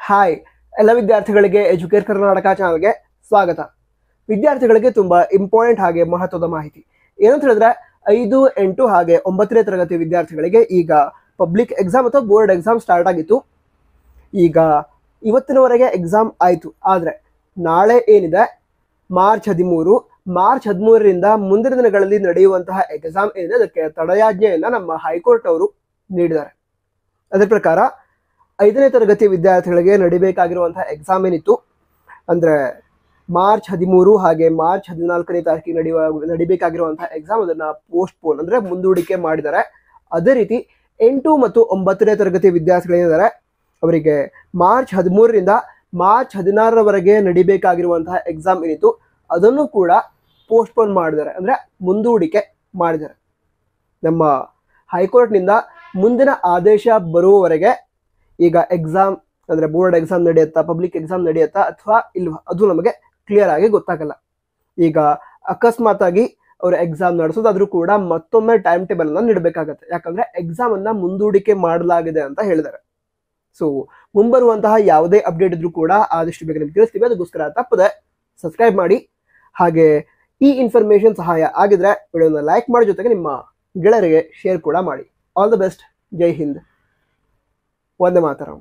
Hi ಎಲ್ಲ ವಿದ್ಯಾರ್ಥಿಗಳಿಗೆ Educare Karnataka ಚಾನಲ್ಗೆ ಸ್ವಾಗತ. ವಿದ್ಯಾರ್ಥಿಗಳಿಗೆ ತುಂಬಾ ಇಂಪಾರ್ಟೆಂಟ್ ಹಾಗೆ ಮಹತ್ವದ ಮಾಹಿತಿ ಏನಂತ ಹೇಳಿದ್ರೆ 5, 8 ಹಾಗೆ 9ನೇ ತರಗತಿ ವಿದ್ಯಾರ್ಥಿಗಳಿಗೆ ಈಗ ಪಬ್ಲಿಕ್ ಎಕ್ಸಾಮ್ ಅಥವಾ ಬೋರ್ಡ್ ಎಕ್ಸಾಮ್ ಸ್ಟಾರ್ಟ್ ಆಗಿತ್ತು. ಈಗ ಇವತ್ತಿನವರೆಗೆ ಎಕ್ಸಾಮ್ ಆಯಿತು. ಆದರೆ ನಾಳೆ ಏನಿದೆ ಮಾರ್ಚ್ 13ರಿಂದ ಮುಂದಿನ ದಿನಗಳಲ್ಲಿ ನಡೆಯುವಂತಹ ಎಕ್ಸಾಮ್ ಏನಿದೆ ಅದಕ್ಕೆ ತಡೆಯಾಜ್ಞೆಯನ್ನು ನಮ್ಮ ಹೈಕೋರ್ಟ್ ಅವರು ನೀಡಿದ್ದಾರೆ. ಅದರ ಪ್ರಕಾರ 5ನೇ ತರಗತಿ ವಿದ್ಯಾರ್ಥಿಗಳಿಗೆ ನಡಿಬೇಕಾಗಿರುವಂತಹ ಎಕ್ಸಾಮ್ ಏನಿತ್ತು ಅಂದರೆ ಮಾರ್ಚ್ 13 ಹಾಗೆ ಮಾರ್ಚ್ 14ನೇ ತಾರೀಕಿಗೆ ನಡಿಬೇಕಾಗಿರುವಂತಹ ಎಕ್ಸಾಮ್ ಅದನ್ನು ಪೋಸ್ಟ್ಪೋನ್ ಅಂದರೆ ಮುಂದೂಡಿಕೆ ಮಾಡಿದ್ದಾರೆ. ಅದೇ ರೀತಿ 8 ಮತ್ತು 9ನೇ ತರಗತಿ ವಿದ್ಯಾರ್ಥಿಗಳೇನಿದ್ದಾರೆ ಅವರಿಗೆ ಮಾರ್ಚ್ 13ರಿಂದ ಮಾರ್ಚ್ 16ರವರೆಗೆ ನಡಿಬೇಕಾಗಿರುವಂತಹ ಎಕ್ಸಾಮ್ ಏನಿತ್ತು ಅದನ್ನು ಕೂಡ ಪೋಸ್ಟ್ಪೋನ್ ಮಾಡಿದ್ದಾರೆ, ಅಂದರೆ ಮುಂದೂಡಿಕೆ ಮಾಡಿದ್ದಾರೆ. ನಮ್ಮ ಹೈಕೋರ್ಟ್ನಿಂದ ಮುಂದಿನ ಆದೇಶ ಬರುವವರೆಗೆ ಈಗ ಎಕ್ಸಾಮ್ ಅಂದರೆ ಬೋರ್ಡ್ ಎಕ್ಸಾಮ್ ನಡೆಯುತ್ತಾ, ಪಬ್ಲಿಕ್ ಎಕ್ಸಾಮ್ ನಡೆಯುತ್ತಾ ಅಥವಾ ಇಲ್ವಾ ಅದು ನಮಗೆ ಕ್ಲಿಯರ್ ಆಗಿ ಗೊತ್ತಾಗಲ್ಲ. ಈಗ ಅಕಸ್ಮಾತ್ ಆಗಿ ಅವರು ಎಕ್ಸಾಮ್ ನಡೆಸೋದಾದ್ರೂ ಕೂಡ ಮತ್ತೊಮ್ಮೆ ಟೈಮ್ ಟೇಬಲ್ ಅನ್ನ ನೀಡಬೇಕಾಗತ್ತೆ. ಯಾಕಂದ್ರೆ ಎಕ್ಸಾಮ್ ಅನ್ನ ಮುಂದೂಡಿಕೆ ಮಾಡಲಾಗಿದೆ ಅಂತ ಹೇಳಿದ್ದಾರೆ. ಸೊ ಮುಂಬರುವಂತಹ ಯಾವುದೇ ಅಪ್ಡೇಟ್ ಇದ್ರೂ ಕೂಡ ಆದಷ್ಟು ಬೇಗ ನಿಮ್ಗೆ ತಿಳಿಸ್ತೀವಿ. ಅದಕ್ಕೋಸ್ಕರ ತಪ್ಪದೆ ಸಬ್ಸ್ಕ್ರೈಬ್ ಮಾಡಿ. ಹಾಗೆ ಈ ಇನ್ಫಾರ್ಮೇಶನ್ ಸಹಾಯ ಆಗಿದ್ರೆ ವಿಡಿಯೋನ ಲೈಕ್ ಮಾಡಿ, ಜೊತೆಗೆ ನಿಮ್ಮ ಗೆಳೆಯರಿಗೆ ಶೇರ್ ಕೂಡ ಮಾಡಿ. All the best. ಜೈ ಹಿಂದ್. ವಂದೇ ಮಾತರಂ.